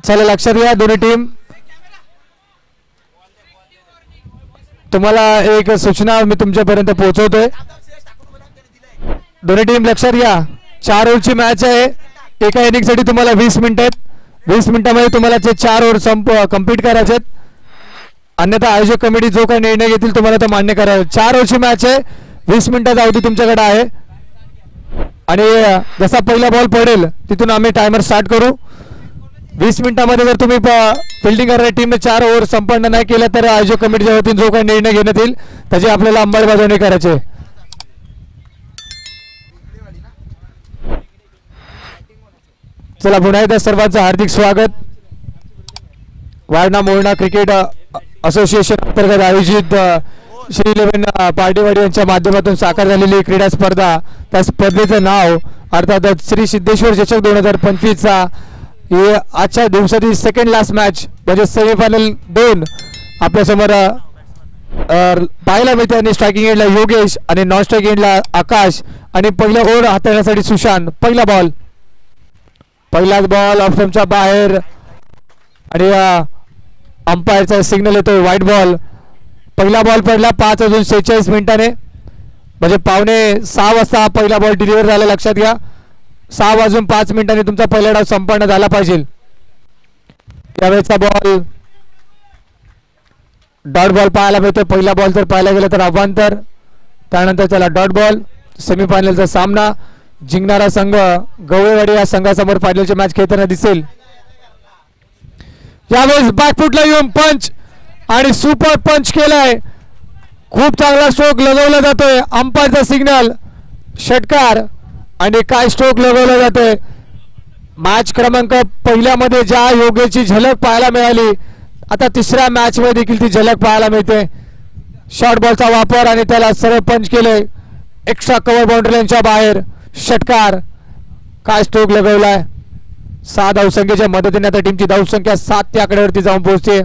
चला लक्षात घ्या दोन्ही टीम. तुम्हाला एक सूचना मी तुमच्यापर्यंत पोहोचवतोय. दोन्ही टीम लक्षात घ्या, 4 ओव्हरची मॅच आहे. एका इनिंग साठी तुम्हाला 20 मिनिटं आहेत. 20 मिनिटांमध्ये तुम्हाला ते 4 ओव्हर कंप्लीट करायचे आहेत. अन्यथा आयोजक कमिटी जो काही निर्णय घेतील तुम्हाला तो मान्य करायचा. 4 ओव्हरची मॅच आहे. 20 मिनिटाचा अवधी तुमच्याकडे आहे. आणि जसा पहिला बॉल पडेल तिथून आम्ही टायमर स्टार्ट करू. 20 मिनिटांमध्ये जर तुम्ही फिल्डिंग करणाऱ्या टीमने 4 ओव्हर संपन्न नाही केलं तर आयोजक कमिटीच्या वतीने जो काही निर्णय घेण्यात येईल त्याची आपल्याला अंमलबजावणी करायची. चला पुन्हा एकदा सर्वांचं हार्दिक स्वागत. वारणा मोरणा क्रिकेट असोसिएशन अंतर्गत आयोजित श्री 11 पार्टीवाडी यांच्या माध्यमातून साकार झालेली क्रीडा स्पर्धा, त्या स्पर्धेचं नाव अर्थातच श्री सिद्धेश्वर चषक 2025चा हे आजच्या दिवसाची सेकंड लास्ट मॅच म्हणजे सेमीफायनल 2 आपल्यासमोर पाहायला मिळते. आणि स्ट्रायकिंग एंडला योगेश आणि नॉन स्ट्रायकिंग एंडला आकाश आणि पहिला ओव्हर हाताळण्यासाठी सुशांत. पहिलाच बॉल ऑप्शनच्या बाहेर आणि अंपायरचा सिग्नल येतोय व्हाईट बॉल. पहिला बॉल पडला 5:46 मिनिटाने म्हणजे 5:45 वाजता पहिला बॉल डिलिव्हर झाला. लक्षात घ्या 6:05 मिनिटांनी तुमचा पहिला डाव संपन्न झाला पाहिजे. त्यावेळेचा बॉल डॉट बॉल पाहायला मिळतो. पहिला बॉल जर पाहायला गेला तर अवांतर, त्यानंतर त्याला डॉट बॉल. सेमीफायनलचा सामना जिंकणारा संघ गवळेवाडी या संघासमोर फायनलची मॅच खेळताना दिसेल. यावेळेस बॅकफुटला येऊन पंच आणि सुपर पंच केलाय. खूप चांगला स्ट्रोक लगवला जातोय. अंपायरचा सिग्नल षटकार आणि काय स्ट्रोक लगवला जातोय. मॅच क्रमांक पहिल्यामध्ये ज्या योगेची झलक पाहायला मिळाली आता तिसऱ्या मॅच मध्ये देखील ती झलक पाहायला मिळते. शॉर्ट बॉलचा वापर आणि त्याला सरळ पंच केले. एक्स्ट्रा कव्हर बाउंड्री लाईनच्या बाहेर षटकार. काय स्ट्रोक लगवलाय. 6 धावसंख्येच्या मदतीने आता टीमची धावसंख्या 7 या आकड्यावरती जाऊन पोहोचते.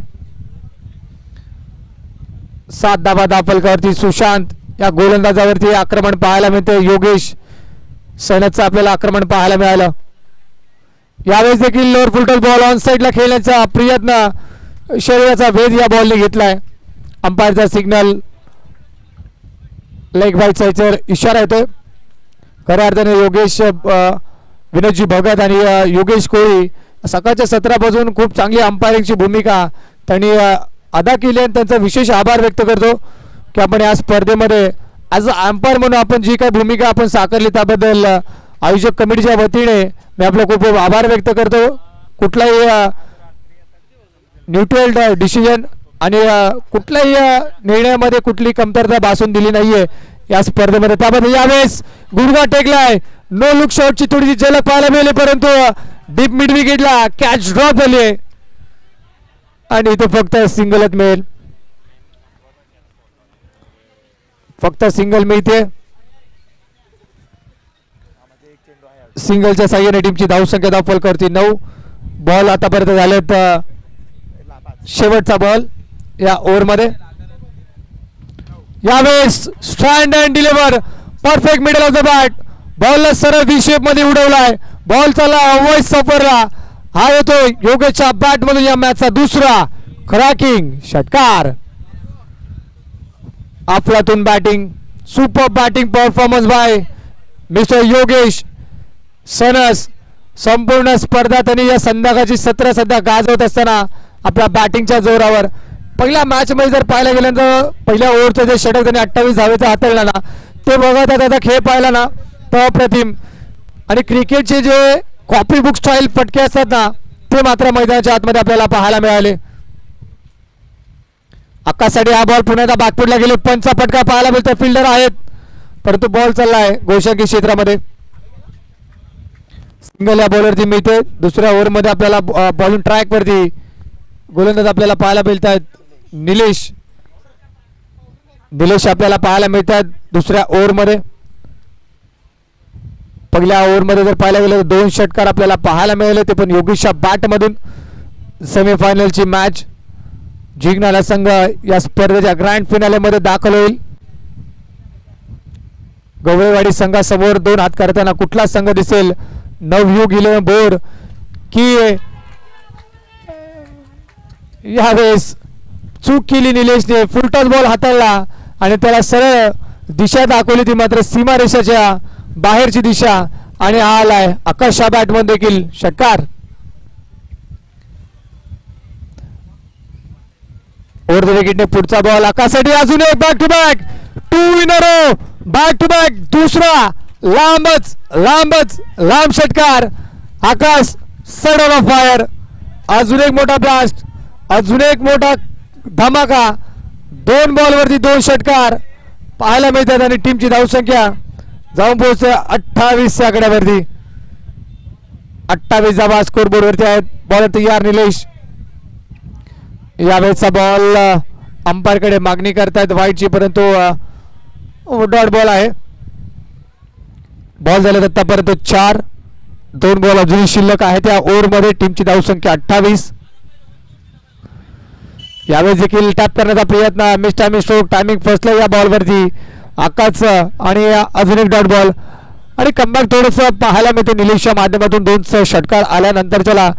7 धावा दाफलकावरती सुशांत या गोलंदाजावरती आक्रमण पाहायला मिळते. योगेश सैनचं आपल्याला आक्रमण पाहायला मिळालं. यावेळेस देखील लोअर फुलटॉस बॉल ऑन साईडला खेळण्याचा प्रयत्न शरीराचा वेध या बॉलने घेतलाय. अंपायरचा सिग्नल लेग बाईटचा इशारा येतोय. खऱ्या अर्थाने योगेश विनोदजी भगत आणि योगेश कोळी सकाळच्या सत्रापासून खूप चांगली अंपायरिंगची भूमिका त्यांनी अदा केली आणि त्यांचा विशेष आभार व्यक्त करतो की आपण या स्पर्धेमध्ये ॲज अ अंपायर म्हणून आपण जी काही भूमिका आपण साकारली त्याबद्दल आयोजक कमिटीच्या वतीने मी आपला खूप खूप आभार व्यक्त करतो. कुठलाही न्यूट्रल डिसिजन आणि कुठल्याही निर्णयामध्ये कुठली कमतरता भासून दिली नाहीये या स्पर्धेमध्ये. त्यामध्ये यावेळेस गुडघा टेकलाय. नो लुक शॉटची थोडीशी झलक पाहायला मिळाली परंतु डीप मिड विकेटला कॅच ड्रॉप झाली आहे आणि इथे फक्त सिंगलच मिळेल. फक्त सिंगल मिळते. सिंगलच्या साह्याने टीमची धावसंख्या धावफलकावरती 9. बॉल आतापर्यंत झालेत शेवटचा बॉल या ओव्हरमध्ये. यावेळेस stand and deliver perfect middle of the bat. बॉलला सरळ व्ही शेप मध्ये उडवलाय. बॉल चला अवॉइड सफरला. हा येतो योगेशच्या बॅट मधून या मॅचचा दुसरा क्रॅकिंग षटकार. अफलातून batting. Super batting performance by mister Yogesh Sanas. संपूर्ण स्पर्धा त्यांनी या संघाची सत्र सध्या गाजवत असताना आपल्या बॅटिंगच्या जोरावर पहिल्या मॅच मध्ये जर पाहायला गेलं तर पहिल्या ओव्हरचं जे षटक त्यांनी 28 धावेचा हाताळला ना ते बघत आता खेळ पाहिला ना तर अप्रतिम. आणि क्रिकेटचे जे कॉपी बुक स्टाईल फटके असतात ना ते मात्र मैदानाच्या आतमध्ये आपल्याला पाहायला मिळाले. आकाशसाठी हा बॉल पुन्हा बॅकफुटला गेले. पंचचा फटका पाहायला मिळतो. फिल्डर आहेत परंतु बॉल चाललाय गोशाकी क्षेत्रामध्ये. सिंगल या बॉलवरती मिळते. दुसऱ्या ओव्हरमध्ये आपल्याला बॉलिंग ट्रॅक वरती गोलंदाज आपल्याला पाहायला मिळत आहेत. निलेश आपल्याला पाहायला मिळत आहेत दुसऱ्या ओव्हरमध्ये. पहिल्या ओव्हरमध्ये जर पाहायला गेलं तर 2 षटकार आपल्याला पाहायला मिळाले ते पण योगेशच्या बॅट मधून. सेमीफायनलची मॅच जिंकणारा संघ या स्पर्धेच्या ग्रँड फिनालेमध्ये दाखल होईल. गवळेवाडी संघासमोर दोन हात करताना कुठला संघ दिसेल? नवयुग 11 बोर की यावेळेस चूक केली निलेशने? फुलटॉस बॉल हाताळला आणि त्याला सरळ दिशा दाखवली, ती मात्र सीमारेषेच्या बाहेरची दिशा. आणि हा आलाय आकाशा बॅटमन देखील षटकार. ओव्हर द विकेटने पुढचा बॉल आकाशसाठी. अजून एक back to back, 2 in a row, back to back, दुसरा लांब षटकार. Akash sudden of fire. अजून एक मोठा ब्लास्ट, अजून एक मोठा धमाका. 2 बॉलवरती 2 षटकार पाहायला मिळतात आणि टीमची धावसंख्या जाऊन पोहोचते 28 या आकड्यावरती. 28 धावा स्कोर बोर्डवरती आहेत. बॉल तयार निलेश. यावेळेचा बॉल अंपायरकडे मागणी करतायत वाईटची, परंतु डॉट बॉल आहे. बॉल झाले आतापर्यंत 4. 2 बॉल अजूनही शिल्लक आहेत त्या ओव्हरमध्ये. टीमची धावसंख्या 28. यावेळेस देखील टॅप करण्याचा प्रयत्न, मिस टायमिंग स्ट्रोक, टायमिंग फसलं या बॉलवरती आकाशचं. आणि अजून एक डॉट बॉल आणि कमबॅक थोडंसं पाहायला मिळते निलेशच्या माध्यमातून. 2 षटकार आल्यानंतर त्याला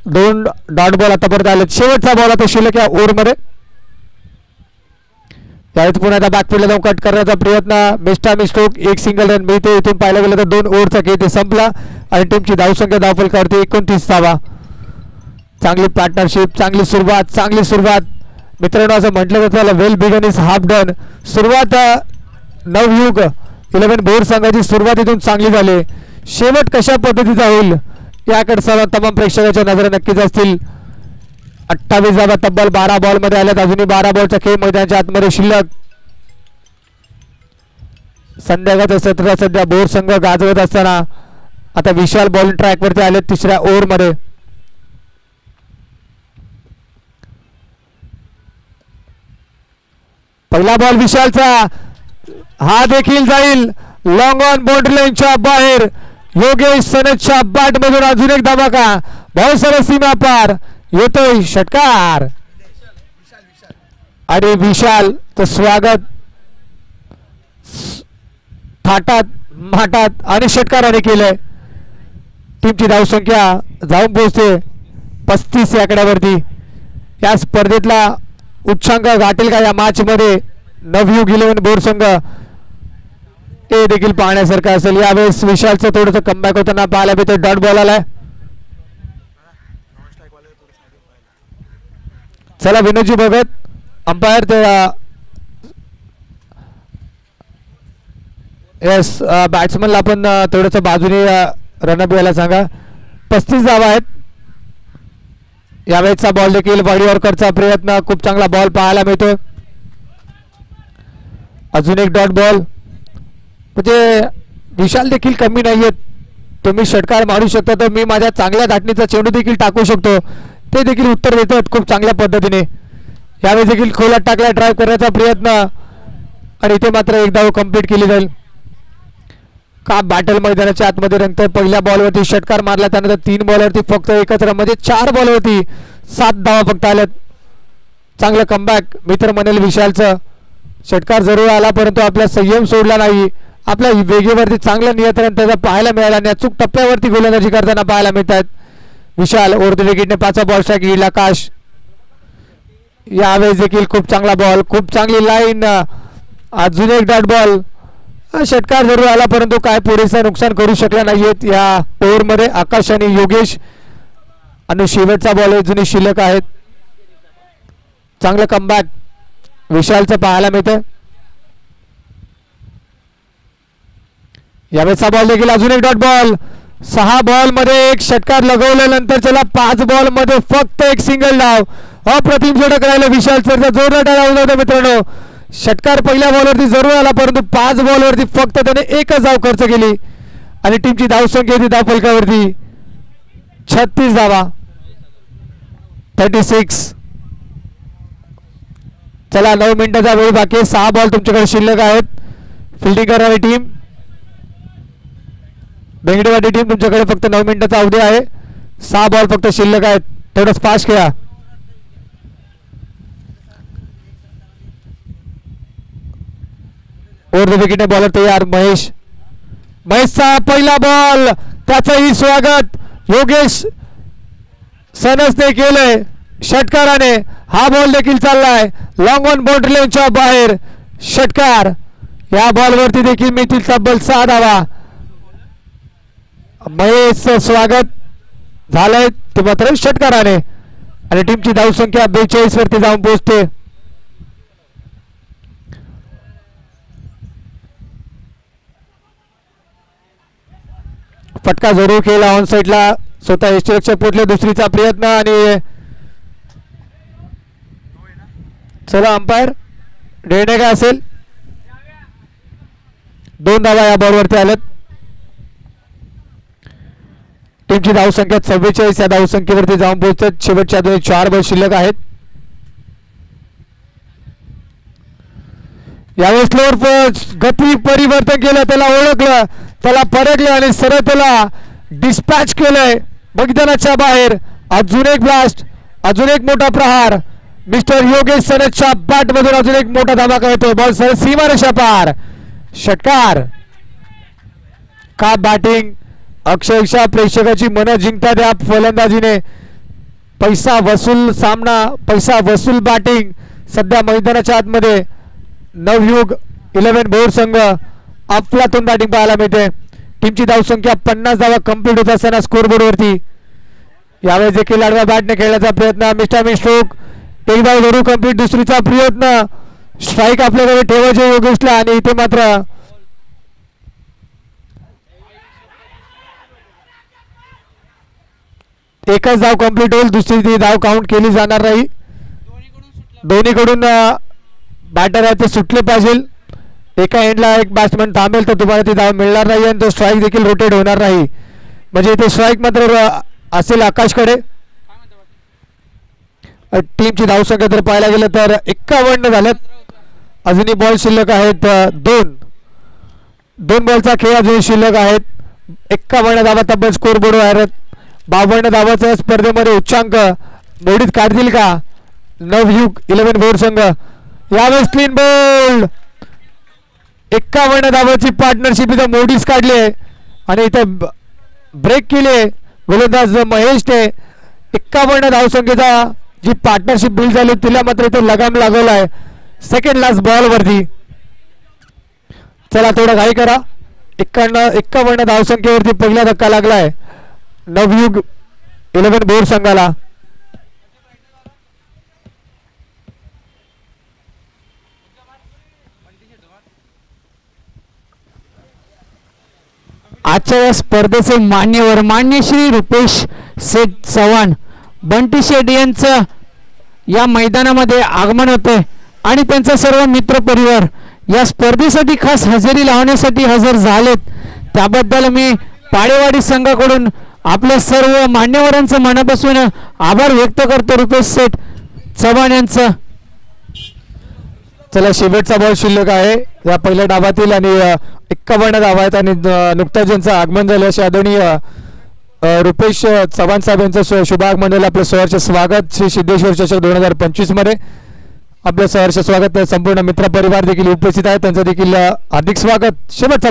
2 डॉट बॉल आतापर्यंत आले. शेवटचा बॉल आता शिल्लक या ओव्हरमध्ये. त्यावेळेस पुन्हा आता बॅकफील्डला जाऊन कट करण्याचा प्रयत्न, miss timing stroke, 1 single run मिळते. इथून पाहायला गेलं तर 2 ओव्हरचा खेळ ते संपला आणि टीमची धावसंख्या धावफलकावरती 29 धावा. चांगली पार्टनरशिप, चांगली सुरुवात मित्रांनो. असं म्हटलं जातं त्याला well begun is half done. सुरुवात नवयुग 11 बोर संघाची सुरुवात इथून चांगली झाली. शेवट कशा पद्धतीचा होईल याकडे सर्व तमाम प्रेक्षकांच्या नजरा नक्कीच असतील. 28 धावा तब्बल 12 बॉलमध्ये आल्यात. अजूनही 12 बॉलचा खेळ मैदानाच्या आतमध्ये शिल्लक. संध्याकाळचं सत्र सध्या बोर संघ गाजवत असताना आता विशाल बॉलिंग ट्रॅकवरती आले 3ऱ्या ओव्हरमध्ये. पहिला बॉल विशालचा, हा देखील जाईल लॉंग ऑन बाउंड्री लाईनच्या बाहेर. योगेश सनदच्या बॅटमधून अजून एक धमाका. बहुत सारे सीमा पार येतोय षटकार आणि विशालचं स्वागत थाटात माटात आणि षटकाराने केलंय. टीमची धावसंख्या जाऊन पोहोचते 35 या आकड्यावरती. या स्पर्धेतला उच्चांक गाठेल का या मॅच मध्ये नवयुग 11 बोर संघ हे देखील पाहण्यासारखं असेल. यावेळेस विशालचं थोडंसं कमबॅक होताना पाहायला मिळते. डॉट बॉल आलाय. चला विनोदजी भगत अंपायर ते येस बॅट्समनला आपण थोडंसं बाजूने रनअप यायला सांगा. 35 धावा आहेत. यावेळेचा बॉल देखील बॉडी वर्करचा प्रयत्न, खूप चांगला बॉल पाहायला मिळतो. अजून एक डॉट बॉल. म्हणजे विशाल देखील कमी नाहीयेत. तुम्ही षटकार मारू शकता तर मी माझ्या चांगल्या धाटणीचा चेंडू देखील टाकू शकतो, ते देखील उत्तर देतात खूप चांगल्या पद्धतीने. यावेळी देखील खोलात टाकला, ड्राईव्ह करण्याचा प्रयत्न आणि इथे मात्र एक धाव कंप्लीट केली जाईल. का बॅटल मैदानाच्या आतमध्ये रंगतोय. पहिल्या बॉलवरती षटकार मारला, त्यानंतर 3 बॉलवरती फक्त एकच रन, म्हणजे 4 बॉलवरती 7 धावा फक्त आल्यात. चांगलं कमबॅक मित्र म्हणेल विशालचं. षटकार जरूर आला परंतु आपला संयम सोडला नाही. आपल्या वेगेवरती चांगलं नियंत्रण त्याचा पाहायला मिळालं आणि अचूक टप्प्यावरती गोलंदाजी करताना पाहायला मिळतात विशाल. ओव्हर द विकेटने 5 बॉल स्ट्राईक घेईल आकाश. यावेळेस देखील खूप चांगला बॉल, खूप चांगली लाईन. अजून एक डॉट बॉल. षटकार जरूर आला परंतु काय पुरेसा नुकसान करू शकला नाहीयेत या ओव्हरमध्ये आकाश आणि योगेश. आणि शेवटचा बॉल अजूनही शिल्लक आहेत. चांगलं कमबॅक विशालचं पाहायला मिळतं. यावेळेचा बॉल देखील अजून एक डॉट बॉल. 6 बॉलमध्ये 1 षटकार लगवल्यानंतर त्याला 5 बॉलमध्ये फक्त 1 सिंगल डाव. अप्रतिम षटक राहिलं विशाल सरचा. जोरदार डाव होता मित्रांनो. षटकार पहिल्या बॉलवरती जरूर आला परंतु 5 बॉलवरती फक्त त्याने 1च धाव खर्च केली आणि टीमची धावसंख्या होती धाव फलकावरती 36 धावा. 36. चला 9 मिनिटाचा वेळ बाकी. 6 बॉल तुमच्याकडे शिल्लक आहेत. फिल्डिंग करणारी टीम बेंगडेवाडी टीम तुमच्याकडे फक्त 9 मिनिटाचा अवधी आहे. 6 बॉल फक्त शिल्लक आहेत. थोडं फास्ट खेळा. ओव्हर द विकेट बॉलर तयार महेश. महेशचा पहिला बॉल त्याचंही स्वागत योगेश सनसने केलंय षटकाराने. हा बॉल देखील चाललाय लॉंग ऑन बाउंड्री लाईनच्या बाहेर. षटकार. या बॉलवरती देखील मिळतील तब्बल 6 धावा. महेशचं स्वागत झालंय ते मात्र षटकाराने आणि टीमची धावसंख्या 42 वरती जाऊन पोहोचते. फटका जरूर केला ऑन साइडला. स्वतः यष्टीरक्षक पोचले. दुसरीचा प्रयत्न आणि चला अंपायर निर्णय काय असेल. 2 धावा या बॉलवरती आल्यात. टीमची धावसंख्या 44 या धावसंख्येवरती जाऊन पोहोचतात. शेवटच्या 4 बॉल शिल्लक आहेत. यावेळेस स्लोअर गती परिवर्तन केलं. त्याला ओळखलं त्याला परखलं आणि सरळ त्याला डिस्पॅच केलंय मैदानाच्या बाहेर. अजून एक ब्लास्ट अजून एक मोठा प्रहार. मिस्टर योगेश सनसच्या बॅट मधून अजून एक मोठा धमाका येतो. बॉल सरळ सीमारेषा पार. षटकार. का बॅटिंग अक्षरशः प्रेक्षकाची मनं जिंकतात या फलंदाजीने. पैसा वसूल सामना पैसा वसूल बॅटिंग सध्या मैदानाच्या आतमध्ये. नवयुग 11 भोर संघ अफलातून बॅटिंग पाहायला मिळते. टीमची धावसंख्या 50 धावा कंप्लीट होत असताना स्कोरबोर्ड वरती. यावेळेस देखील आडव्या बॅटने खेळण्याचा प्रयत्न. मिस्टर स्ट्रोक एक धाव जरूर कंप्लीट. दुसरीचा प्रयत्न. स्ट्राईक आपल्याकडे ठेवायचे योगेशला आणि इथे मात्र एकच धाव कंप्लीट होईल. दुसरी धाव काउंट केली जाणार नाही. दोन्हीकडून बॅटर आहे ते सुटले पाहिजे. एका एंडला एक बॅट्समन थांबेल तर तुम्हाला ती धाव मिळणार नाही आणि तो स्ट्राईक देखील रोटेट होणार नाही. म्हणजे इथे स्ट्राईक मात्र असेल आकाशकडे. टीमची धावसंख्या जर पाहायला गेलं तर 51 झाल्यात. अजूनही बॉल शिल्लक आहेत 2 बॉलचा खेळ अजून शिल्लक आहेत. 51 धावा तब्बल स्कोर बोर्डवर आहेत. 52 धावाचा स्पर्धेमध्ये उच्चांक मोडीत काढतील का नवयुग 11 भोर संघ. यावेळेस क्लीन बोल्ड. 51 धावाची पार्टनरशिप इथं मोडीच काढली आणि इथं ब्रेक केले गोलंदाज महेशने. 51 धावसंख्येचा जी पार्टनरशिप बिल्ड झाली तिला मात्र इथे लगाम लागवलाय सेकंड लास्ट बॉल वरती. चला थोडा घाई करा. 51 धावसंख्येवरती पहिला धक्का लागलाय नवयुग 11 भोर संघाला. आजच्या या स्पर्धेचे मान्यवर मान्य श्री रुपेश सेठ चव्हाण बंटी शेट यांचं या मैदानामध्ये आगमन होते आणि त्यांचा सर्व मित्र परिवार या स्पर्धेसाठी खास हजेरी लावण्यासाठी हजर झालेत. त्याबद्दल मी पाडेवाडी संघाकडून आपल्या सर्व मान्यवरांचं मनापासून आभार व्यक्त करतो रुपेश सेठ चव्हाण यांचं. चला शेवटचा बॉल शिल्लक आहे या पहिल्या डावातील आणि 51 धावा आहेत आणि नुकताच ज्यांचं आगमन झालं असे आदरणीय रुपेश चव्हाण साहेब यांचं शुभागमन झालं. आपलं सहर्ष स्वागत श्री सिद्धेश्वर चषक 2025 मध्ये. आपलं सहर्ष स्वागत. संपूर्ण मित्र परिवार देखील उपस्थित आहे त्यांचं देखील हार्दिक स्वागत. शेवटचा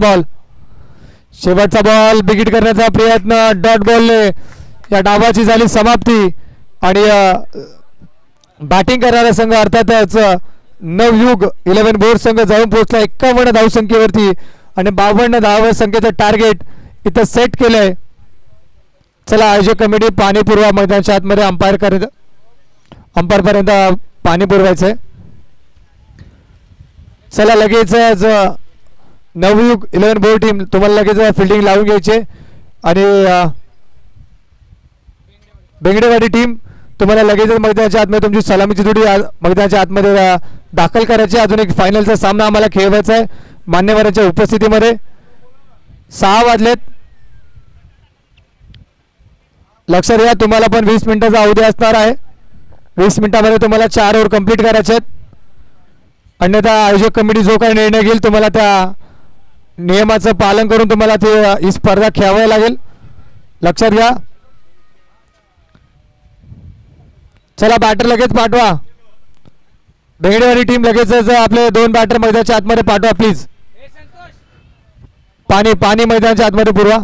बॉल बिगिट करण्याचा प्रयत्न. डॉट बॉलने या डावाची झाली समाप्ती आणि बॅटिंग करणारा संघ अर्थातच नवयुग 11 भोर संघ जाऊन पोहोचला 51 धावसंख्येवरती आणि 52 धाव संख्येचं टार्गेट इथं सेट केलंय. चला आयोजक कमिटी पाणी पुरवा मैदानाच्या आतमध्ये अंपायर पर्यंत पाणी पुरवायचंय. चला लगेच नवयुग 11 भोर टीम तुम्हाला लगेच फिल्डिंग लावून घ्यायचे आणि बेंगडेवाडी टीम तुम्हाला लगेच मैदानाच्या आतमध्ये तुमची सलामीची जोडी मैदानाच्या आतमध्ये दाखल करायची. अजून एक फायनलचा सामना आम्हाला खेळवायचा आहे मान्यवरांच्या उपस्थितीमध्ये. 6 वाजलेत. लक्षात घ्या तुम्हाला पण 20 मिनिटाचा अवधी असणार आहे. 20 मिनिटामध्ये तुम्हाला 4 ओव्हर कंप्लीट करायचे आहेत. अन्यथा आयोजक कमिटी जो काही निर्णय घेईल तुम्हाला त्या नियमाचं पालन करून तुम्हाला ते ही स्पर्धा खेळावी लागेल. लक्षात घ्या. चला बॅटर लगेच पाठवा. बेंगडेवाडी टीम लगेचच आपले 2 बॅटर मैदानाच्या आतमध्ये पाठवा प्लीज. पाणी पाणी मैदानाच्या आतमध्ये पुरवा.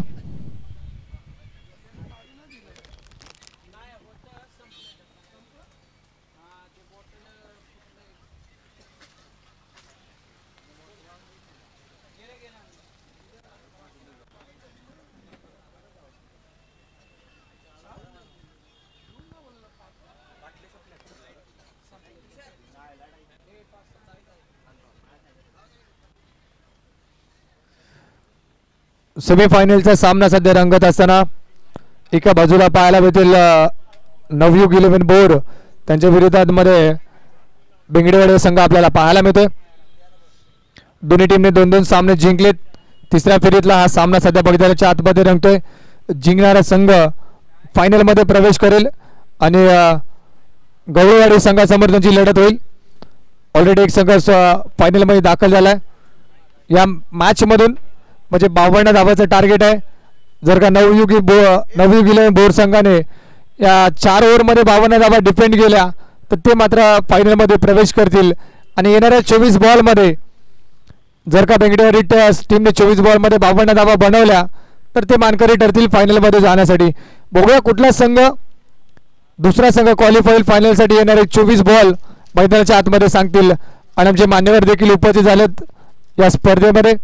सेमीफायनलचा सामना सध्या रंगत असताना एका बाजूला पाहायला भेटेल नवयुग 11 बोर त्यांच्या विरोधात मध्ये बेंगडेवाडी संघ आपल्याला पाहायला मिळतोय. दोन्ही टीमने 2-2 सामने जिंकलेत. तिसऱ्या फेरीतला हा सामना सध्या बगदाराच्या आतमध्ये रंगतोय. जिंकणारा संघ फायनलमध्ये प्रवेश करेल आणि गवळवाडी संघासमोर त्यांची लढत होईल. ऑलरेडी एक संघ फायनलमध्ये दाखल झाला आहे. या मॅचमधून म्हणजे 52 धावाचं टार्गेट आहे. जर का नवयुग 11 बोर संघाने या 4 ओव्हरमध्ये 52 धावा डिफेंड केल्या तर ते मात्र फायनलमध्ये प्रवेश करतील. आणि येणाऱ्या 24 बॉलमध्ये जर का बेंगडेवाडी टीमने 24 बॉलमध्ये 52 धावा बनवल्या तर ते मानकरी ठरतील फायनलमध्ये जाण्यासाठी. बघूया कुठला संघ दुसरा संघ क्वालिफाय होईल फायनलसाठी. येणारे 24 बॉल मैदानाच्या आतमध्ये सांगतील. आणि आमचे मान्यवर देखील उपस्थित झालेत या स्पर्धेमध्ये,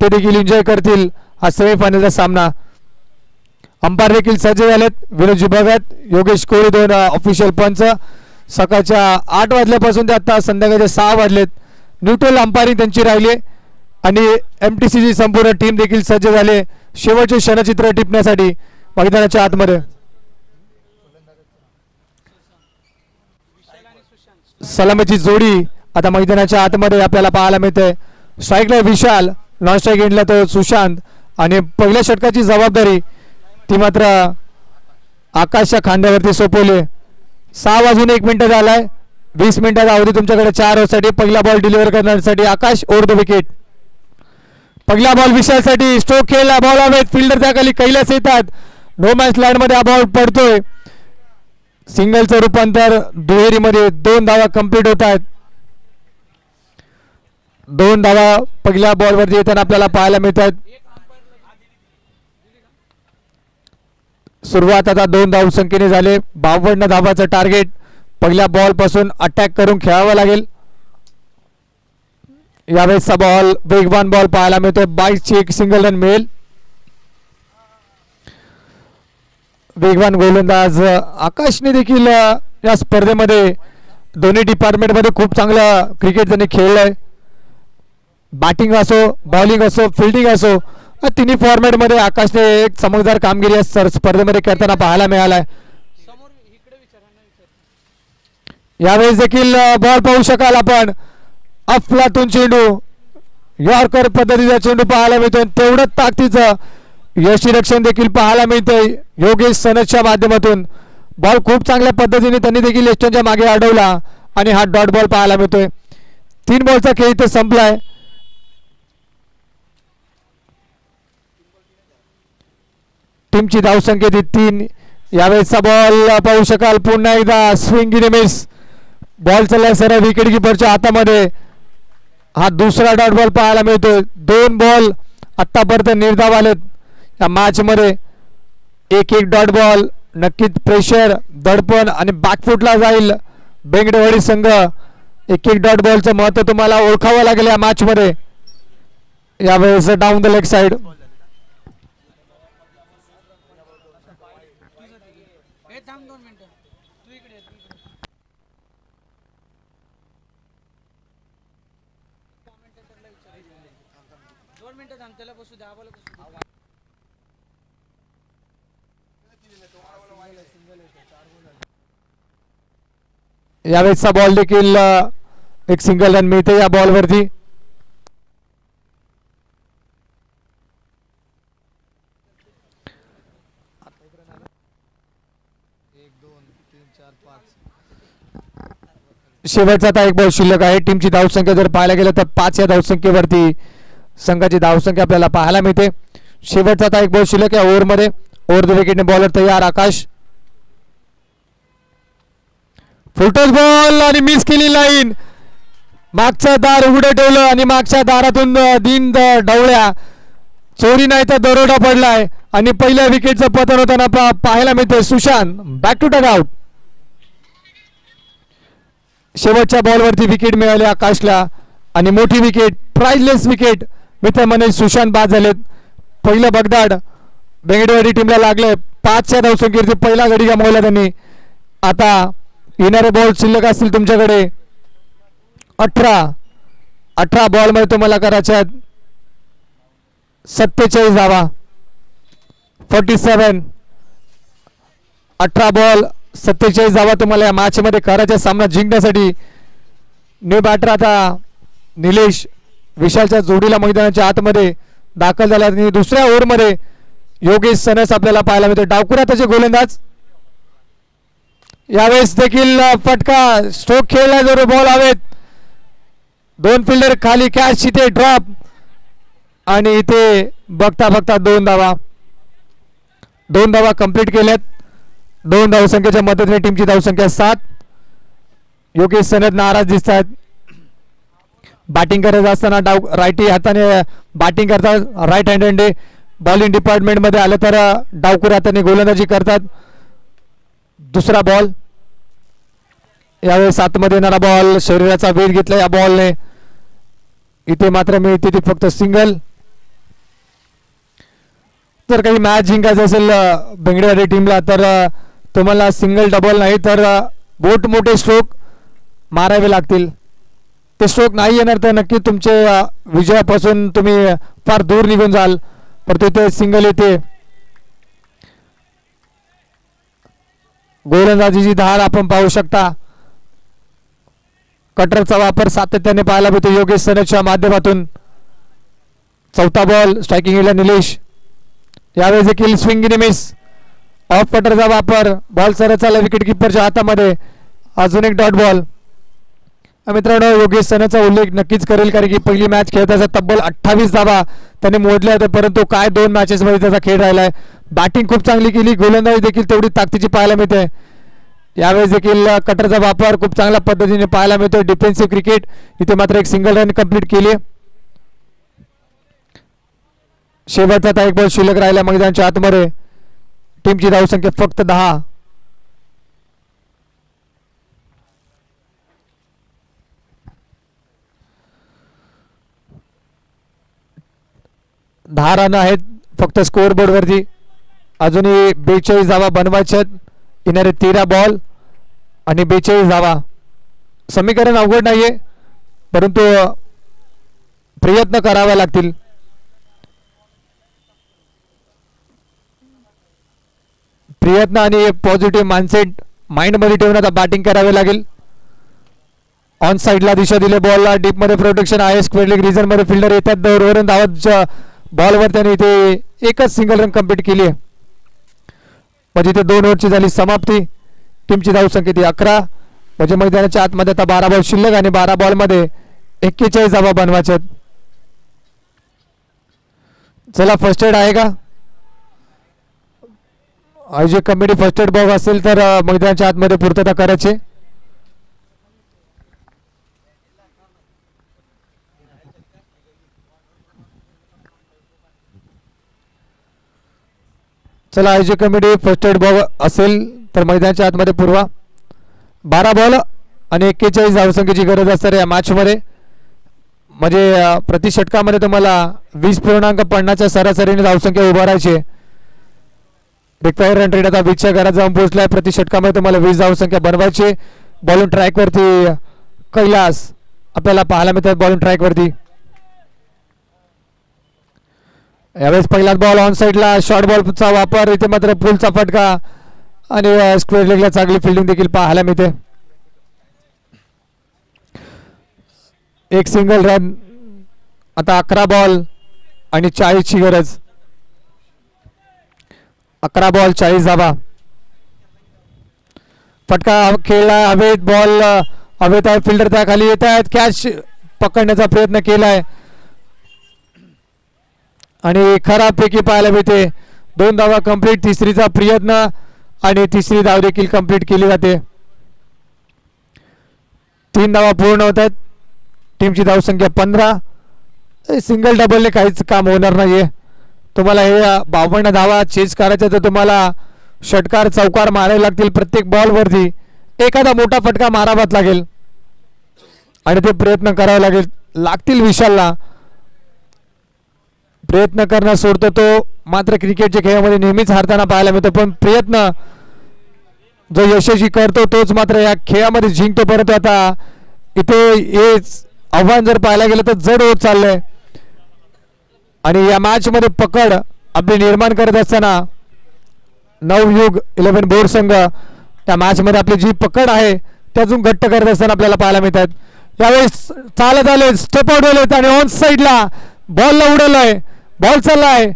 ते देखील एन्जॉय करतील हा सेमीफायनलचा सामना. अंपायर देखील सज्ज झालेत. विनोद विभागात योगेश कोळी 2 ऑफिशियल पंच. सकाळच्या 8 वाजल्यापासून ते आता संध्याकाळचे 6 वाजलेत. न्यूट्रल अंपायरिंग त्यांची राहिली आणि MTCची संपूर्ण टीम देखील सज्ज झाले शेवटचे क्षणचित्र टिपण्यासाठी मैदानाच्या आतमध्ये. सलामीची जोडी आता मैदानाच्या आतमध्ये आपल्याला पाहायला मिळते. स्ट्राईकला विशाल, नॉन स्ट्राईक एंडला तर सुशांत आणि पहिल्या षटकाची जबाबदारी ती मात्र आकाशच्या खांद्यावरती सोपवली. 6 वाजून 1 मिनिट झालाय. 20 मिनिटाचा अवधी तुमच्याकडे 4 ओव्हरसाठी. पहिला बॉल डिलिव्हर करण्यासाठी आकाश ओव्हर द विकेट. पहिला बॉल विशालसाठी. स्ट्रोक खेळला, बॉल हवेत, फिल्डर त्याखाली कैलास येतात. नो मॅच लाईन मध्ये हा बॉल पडतोय. सिंगलचं रूपांतर दुहेरीमध्ये 2 धावा कंप्लीट होत आहेत. 2 धावा पहिल्या बॉलवरती येताना आपल्याला पाहायला मिळतात. सुरुवात आता 2 धावसंख्येने झाले. 52 धावाचं टार्गेट पहिल्या बॉल पासून अटॅक करून खेळावं लागेल. यावेळेसचा बॉल वेगवान बॉल पाहायला मिळतोय. 22ची एक सिंगल रन मिळेल. वेगवान गोलंदाज आकाशने देखील या स्पर्धेमध्ये दोन्ही डिपार्टमेंटमध्ये खूप चांगलं क्रिकेट त्यांनी खेळलंय. बॅटिंग असो, बॉलिंग असो, फिल्डिंग असो, तिन्ही फॉर्मॅटमध्ये आकाशने एक चमकदार कामगिरी या स्पर्धेमध्ये करताना पाहायला मिळालाय. यावेळेस देखील बॉल पाहू शकाल आपण. अफलातून चेंडू, यॉर्कर पद्धतीचा चेंडू पाहायला मिळतोय. तेवढंच ताकदीचं यष्टीरक्षण देखील पाहायला मिळतंय योगेश सनदच्या माध्यमातून. बॉल खूप चांगल्या पद्धतीने त्यांनी देखील यष्टीच्या मागे अडवला आणि हा डॉट बॉल पाहायला मिळतोय. 3 बॉलचा खेळ इथे संपलाय. टीमची धावसंख्या 3. यावेळेसचा बॉल पाहू शकाल. पुन्हा एकदा स्विंग इन मिस. बॉल चाललाय सरळ विकेट किपरच्या हातामध्ये. हा दुसरा डॉट बॉल पाहायला मिळतोय. 2 बॉल आतापर्यंत निर्धाव आलेत या मॅच मध्ये. एक डॉट बॉल. नक्कीच प्रेशर, दडपण आणि बॅकफुटला जाईल बेंगडेवाडी संघ. एक डॉट बॉलचं महत्व तुम्हाला ओळखावं लागेल या मॅच मध्ये. यावेळेस डाऊन द लेग साइड. यावेळेसचा बॉल देखील एक सिंगल रन मिळते या बॉलवरती. शेवटचा आता 1 बॉल शिल्लक आहे. टीमची धावसंख्या जर पाहायला गेलं तर 5 या धावसंख्येवरती संघाची धावसंख्या आपल्याला पाहायला मिळते. शेवटचा आता 1 बॉल शिल्लक या ओव्हरमध्ये. ओव्हर द विकेटने बॉलर तयार आकाश. फुलटॉस बॉल आणि मिस केली लाईन. मागचं दार उघडं ठेवलं आणि मागच्या दारातून 3 ढवळ्या. चोरी नाही तर दरोडा पडलाय आणि पहिल्या विकेटचं पतन होताना पाहायला मिळते. Sushant back to dugout. शेवटच्या बॉलवरती विकेट मिळाली आकाशला आणि मोठी विकेट, प्राइजलेस विकेट मित्रांनो. सुशांत बाद झालेत. पहिलं बगदाड बेंगडवाडी टीमला लागले. 5च्या धावसंख्येवरती पहिला गडी गमावला त्यांनी. आता येणारे बॉल शिल्लक असतील तुमच्याकडे 18 बॉलमध्ये तुम्हाला करायचे आहेत 47 धावा. 47. 18 बॉल 47 धावा तुम्हाला या मॅच मध्ये करायचा. सामना जिंकण्यासाठी न्यू बॅटर आता निलेश विशालच्या जोडीला मैदानाच्या आतमध्ये दाखल झाला आणि दुसऱ्या ओव्हरमध्ये योगेश सनस आपल्याला पाहायला मिळतो. डावकुरा त्याचे गोलंदाज. यावेळेस देखील फटका स्ट्रोक खेळला जो बॉल हवेत. 2 फिल्डर खाली, कॅच इथे ड्रॉप आणि इथे बघता बघता 2 धावा कंप्लीट केल्यात. 2 धावसंख्येच्या मदतीने टीमची धावसंख्या 7. योगेश सनद नाराज दिसतात. बॅटिंग करत असताना राईटी हाताने बॅटिंग करतात. राईट हँडेड बॉलिंग डिपार्टमेंट मध्ये आलं तर डावकुरे हाताने गोलंदाजी करतात. दुसरा बॉल. यावेळेस आतमध्ये येणारा बॉल शरीराचा वेध घेतला या बॉलने. इथे मात्र मिळते ती फक्त सिंगल. जर काही मॅच जिंकायचं असेल बेंगडेवाडी टीमला तर तुम्हाला सिंगल डबल नाही तर मोठे स्ट्रोक मारावे लागतील. ते स्ट्रोक नाही येणार तर नक्की तुमचे विजयापासून तुम्ही फार दूर निघून जाल. परंतु ते सिंगल येते. गोलंदाजीची धार आपण पाहू शकता. कटरचा वापर सातत्याने पाहायला मिळतो योगेश सनदच्या माध्यमातून. चौथा बॉल स्ट्रायकिंगला निलेश. यावेळेस देखील स्विंग मिस. ऑफ कटरचा वापर. बॉल सरळ चालला विकेट किपरच्या हातामध्ये. अजून एक डॉट बॉल. मित्रांनो योगेश सनदचा उल्लेख नक्कीच करेल कारण की पहिली मॅच खेळताना तब्बल 28 धावा त्याने मोडल्या होत्या. परंतु काय 2 मॅचेस मध्ये त्याचा खेळ राहिलाय. बॅटिंग खूप चांगली केली. गोलंदाजी देखील तेवढी ताकदीची पाहायला मिळते. यावेळेस देखील कटरचा वापर खूप चांगल्या पद्धतीने पाहायला मिळतोय. Defensive cricket. इथे मात्र एक सिंगल रन कंप्लीट केली. शेवटचा आता एक बॉल शिल्लक राहिला मैदानाच्या आतमध्ये. टीमची धावसंख्या फक्त 10. रन आहेत फक्त स्कोअर बोर्ड वरती. अजूनही 42 धावा बनवायच्यात. येणारे 13 बॉल आणि 42 धावा. समीकरण अवघड नाहीये परंतु प्रयत्न करावे लागतील. प्रयत्न आणि पॉझिटिव्ह माइंडसेट माइंड मध्ये ठेवून आता बॅटिंग करावे लागेल. ऑन साइडला दिशा दिले बॉलला. डीप मध्ये प्रोटेक्शन आहे. स्क्वेअर लेग रिजन मध्ये फिल्डर येतात. वरून धावत बॉलवर त्याने इथे एकच सिंगल रन कंप्लीट केली आहे. म्हणजे इथे 2 ओव्हरची झाली समाप्ती. टीमची धावसंख्या ती 11. म्हणजे मैदानाच्या आतमध्ये आता 12 बॉल शिल्लक आणि 12 बॉल मध्ये 41 धावा बनवायच्यात. चला फर्स्ट एड आहे का आयोजक कमिटी. फर्स्ट एड बॉक्स असेल तर मैदानाच्या आतमध्ये पूर्तता करायची. चला आयोजक कमिटी फर्स्ट एड बॉक्स असेल तर मैदानाच्या आतमध्ये पुरवा. 12 बॉल आणि 41 धावसंख्येची गरज असते या मॅच मध्ये. म्हणजे प्रति षटकामध्ये तुम्हाला 20.50च्या सरासरीने धावसंख्या उभारायची. रिक्वायर्ड रन रेट आता 20च्या घरात जाऊन पोहोचलाय. प्रति षटकामध्ये तुम्हाला 20 धावसंख्या बनवायची. बॉलिंग ट्रॅक वरती कैलास आपल्याला पाहायला मिळतात. बॉलिंग ट्रॅक वरती यावेळेस पहिलाच बॉल ऑन साइडला. शॉर्ट बॉलचा वापर. इथे मात्र पुलचा फटका आणि स्क्वेअर लेगला चांगली फिल्डिंग देखील पाहायला मिळते. एक सिंगल रन. आता 11 बॉल आणि 40 ची गरज. 11 बॉल 40 धावा. फटका खेळला हवेत. बॉल हवेत आहे. फिल्डर त्या खाली येत आहेत. कॅच पकडण्याचा प्रयत्न केलाय आणि खराबपैकी पाहायला मिळते. 2 धावा कंप्लीट. तिसरीचा प्रयत्न आणि तिसरी धाव देखील कंप्लीट केली जाते. 3 धावा पूर्ण होत आहेत. टीमची धावसंख्या 15. सिंगल डबलने काहीच काम होणार नाहीये. तुम्हाला हे 52 धावा चेस करायचं तर तुम्हाला षटकार चौकार मारावे लागतील. प्रत्येक बॉलवरती एखादा मोठा फटका मारावाच लागेल आणि ते प्रयत्न करावे लागतील. विशालला प्रयत्न करणं सोडतो तो मात्र क्रिकेटच्या खेळामध्ये नेहमीच हारताना पाहायला मिळतो, पण प्रयत्न जो यशस्वी करतो तोच मात्र या खेळामध्ये जिंकतो. परंतु आता इथे हे आव्हान जर पाहायला गेलं तर जड होत चाललंय आणि या मॅच मध्ये पकड आपली निर्माण करत असताना नवयुग 11 बोर्ड संघ त्या मॅच मध्ये आपली जी पकड आहे ती अजून घट्ट करत असताना आपल्याला पाहायला मिळतात. यावेळेस चालत आले, स्टेप आउट झालेत आणि ऑन साईडला बॉलला उडवलाय. बॉल चाललाय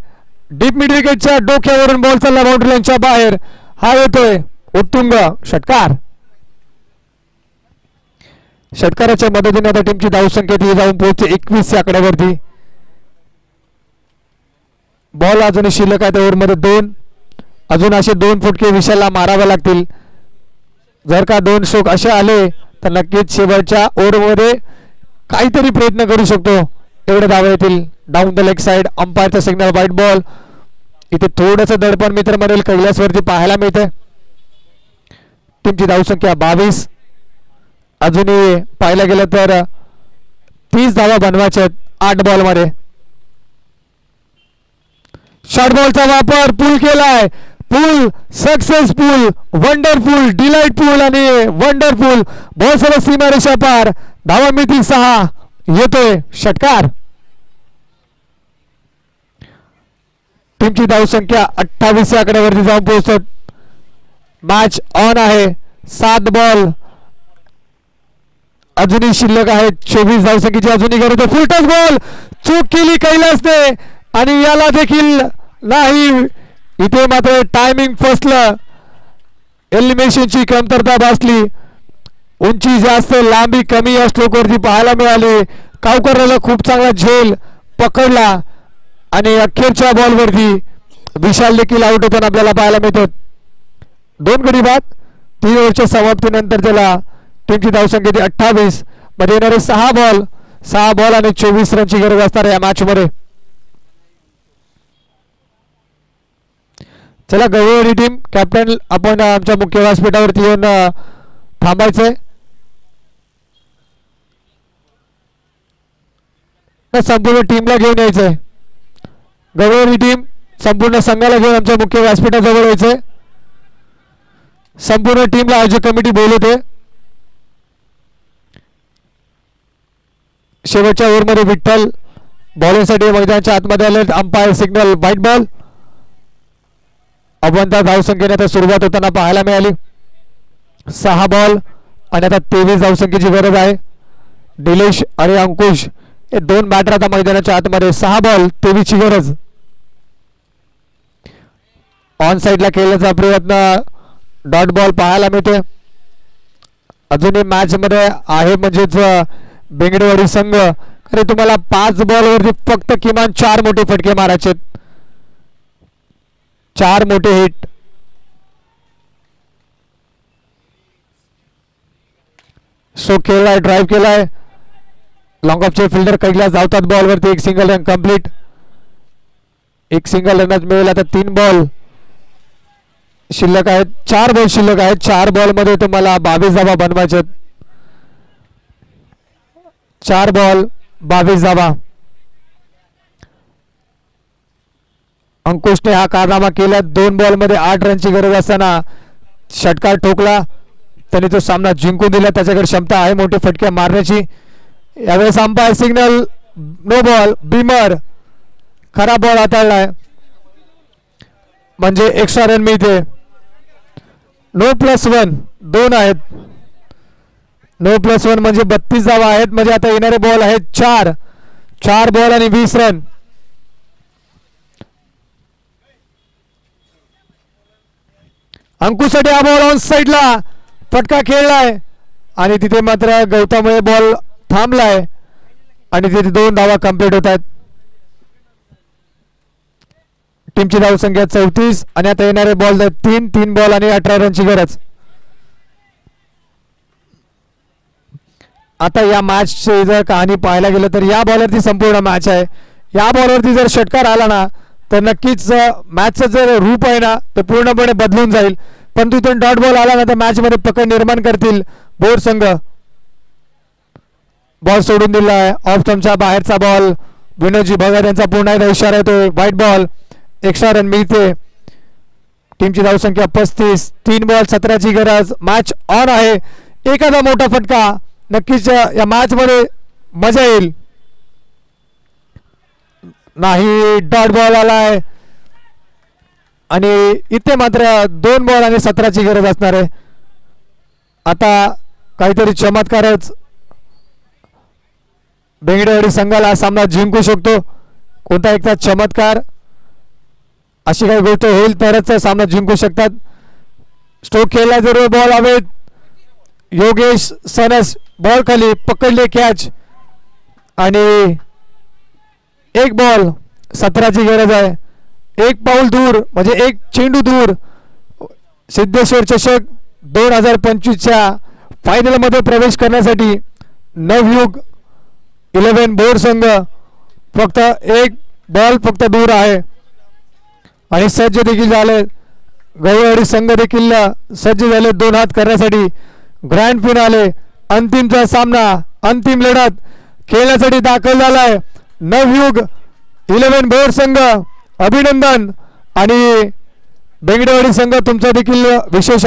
डीप मिड विकेटच्या डोक्यावरून, बॉल चालला बाउंड्री लाईनच्या बाहेर. हा येतोय उत्तुंग षटकार. षटकाराच्या मदतीने आता टीमची धावसंख्या ती जाऊन पोहोचते 21 या आकड्यावरती. बॉल अजून शिल्लक आहे ओव्हरमध्ये 2. अजून असे 2 फटके विशालला मारावे लागतील. जर का 2 स्ट्रोक असे आले तर नक्कीच शेवटच्या ओव्हरमध्ये काहीतरी प्रयत्न करू शकतो. एवढे धावा येतील. डाऊन द लेग साइड अंपायरचा सिग्नल व्हाईट बॉल. इथे थोडंसं दडपण मित्र म्हणेल कैलासवरती पाहायला मिळते. टीमची धावसंख्या 22. अजूनही पाहायला गेलं तर 30 धावा बनवायच्या 8 बॉलमध्ये. शॉर्ट बॉलचा वापर पूल केलाय. पूल सक्सेसफुल, वंडरफुल, डिलाइटफुल आणि वंडरफुल. बॉल सर्व सीमारेषा पार. धावा मिळतील 6. येतोय षटकार. टीमची धावसंख्या 28 या आकड्यावरती जाऊन पोहोचतात. मॅच ऑन आहे. 7 बॉल अजूनही शिल्लक आहेत. 24 धावसंख्येची अजूनही गरज आहे. फुल टच बॉल चूक केली कैलासने आणि याला देखील नाही. इथे मात्र टायमिंग फसलं. एलिमिनेशनची कमतरता भासली. उंची जास्त, लांबी कमी या स्ट्रोक वरती पाहायला मिळाली. कावकरला खूप चांगला झेल पकडला आणि अखेरच्या बॉलवरती विशाल देखील आउट होताना आपल्याला पाहायला मिळतात. 2 गडी बाद. 3 ओव्हरच्या समाप्तीनंतर त्याला टीमची धावसंख्या 28 मध्ये येणारे 6 बॉल आणि 24 रनची गरज असणार या मॅच मध्ये. चला गवळी टीम कॅप्टन आपण आमच्या मुख्य व्यासपीठावरती येऊन थांबायचंय. संपूर्ण टीमला घेऊन यायचंय. गवळी टीम संपूर्ण संघाला घेऊन आमच्या मुख्य व्यासपीठाजवळ यायचंय. संपूर्ण टीमला आयोजक कमिटी बोलवते. शेवटच्या ओव्हरमध्ये विठ्ठल बॉलिंगसाठी मैदानाच्या आतमध्ये आले. Umpire signal white ball. अवंता धावसंख्येने आता सुरुवात होताना पाहायला मिळाली. 6 बॉल आणि आता 23 धावसंख्येची गरज आहे. निलेश आणि अंकुश हे 2 बॅटर आता मैदानाच्या आतमध्ये. 6 बॉल 23 ची गरज. ऑन साइडला केल्याचा प्रयत्न डॉट बॉल पाहायला मिळते. अजूनही मॅच मध्ये आहे म्हणजेच बेंगडेवाडी संघ. अरे तुम्हाला 5 बॉलवरती फक्त किमान 4 मोठे फटके मारायचे. 4 मोठे हिट. सो केलाय, ड्राइव्ह केलाय. लॉंग ऑफचे फिल्डर कैलास धावतात बॉलवरती. 1 सिंगल रन कंप्लीट. 1 सिंगल रनच मिळेल. आता 3 बॉल शिल्लक आहेत. 4 बॉल शिल्लक आहेत. 4 बॉल मध्ये तुम्हाला 22 धावा बनवायचे. 4 बॉल 22 धावा. अंकुशने हा कारनामा केला. 2 बॉल मध्ये 8 रनची गरज असताना षटकार ठोकला. त्याने तो सामना जिंकून दिला. त्याच्याकडे क्षमता आहे मोठे फटके मारण्याची. यावेळेस अंपायर सिग्नल नो बॉल. बिमर खराब बॉल हाताळलाय म्हणजे एक्स्ट्रा रन मिळते. नो +1 2 आहेत. नो +1 म्हणजे 32 धावा आहेत. म्हणजे आता येणारे बॉल आहेत 4 बॉल आणि 20 रन. अंकुशसाठी हा बॉल ऑन साइडला फटका खेळलाय आणि तिथे मात्र गौतममुळे बॉल थांबलाय आणि तिथे 2 धावा कंप्लीट होत आहेत. टीमची धावसंख्या 34 आणि आता येणारे बॉल 3 बॉल आणि 18 रनची गरज. आता या मॅचची जर कहाणी पाहायला गेलं तर या बॉलवरती संपूर्ण मॅच आहे. या बॉलवरती जर षटकार आला ना तर नक्कीच मॅचचं जर रूप आहे ना ते पूर्णपणे बदलून जाईल. पण तिथून डॉट बॉल आला ना तर मॅचमध्ये पकड निर्माण करतील बोर संघ. बॉल सोडून दिला आहे ऑफ स्टंपच्या बाहेरचा बॉल. विनोदजी भगत यांचा पुन्हा एकदा इशारा येतोय व्हाईट बॉल. एक्स्ट्रा रन मिळते. टीमची धावसंख्या 35. 3 बॉल 17ची गरज. मॅच ऑन आहे. एखादा मोठा फटका नक्कीच या मॅच मध्ये मजा येईल. नाही डॉट बॉल आलाय आणि इथे मात्र 2 बॉल आणि 17ची गरज असणार आहे. आता काहीतरी चमत्कारच बेंगडेवाडी संघाला सामना जिंकू शकतो. कोणता एकदा चमत्कार अशी काही गोष्ट होईल तरच सामना जिंकू शकतात. स्ट्रोक केला जरूर बॉल हवेत. योगेश सनस बॉल खाली पकडले कॅच आणि 1 बॉल 17ची गरज आहे. 1 पाऊल दूर म्हणजे 1 चेंडू दूर सिद्धेश्वर चषक 2025च्या फायनल मध्ये प्रवेश करण्यासाठी नवयुग 11 बोर संघ फक्त 1 बॉल फक्त दूर आहे आणि सज्ज देखील झाले. गवळवाडी संघ देखील सज्ज झाले 2 हात करण्यासाठी. ग्रँड फिनाले अंतिमचा सामना अंतिम लढत खेळण्यासाठी दाखल झालाय नवयुग 11 बोर संघ. अभिनंदन. आणि बेंगडेवाडी संघ तुमचा देखील विशेष